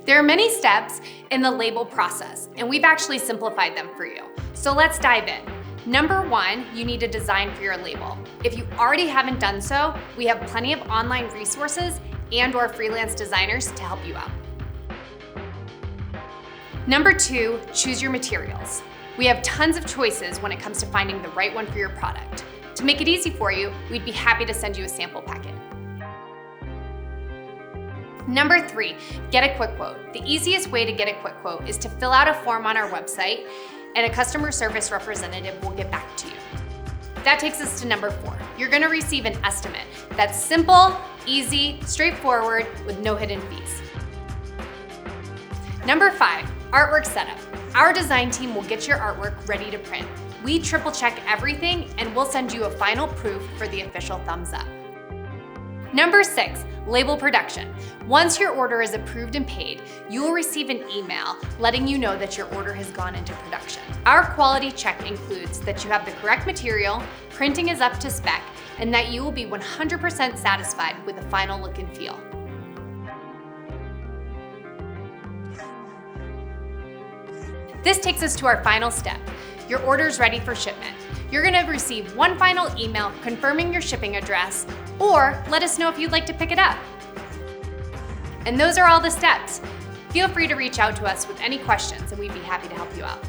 There are many steps in the label process, and we've actually simplified them for you. So let's dive in. Number one, you need a design for your label. If you already haven't done so, we have plenty of online resources and/or freelance designers to help you out. Number two, choose your materials. We have tons of choices when it comes to finding the right one for your product. To make it easy for you, we'd be happy to send you a sample packet. Number three, get a quick quote. The easiest way to get a quick quote is to fill out a form on our website, and a customer service representative will get back to you. That takes us to number four. You're gonna receive an estimate that's simple, easy, straightforward, with no hidden fees. Number five, artwork setup. Our design team will get your artwork ready to print. We triple check everything and we'll send you a final proof for the official thumbs up. Number six, label production. Once your order is approved and paid, you will receive an email letting you know that your order has gone into production. Our quality check includes that you have the correct material, printing is up to spec, and that you will be 100% satisfied with the final look and feel. This takes us to our final step. Your order is ready for shipment. You're gonna receive one final email confirming your shipping address, or let us know if you'd like to pick it up. And those are all the steps. Feel free to reach out to us with any questions and we'd be happy to help you out.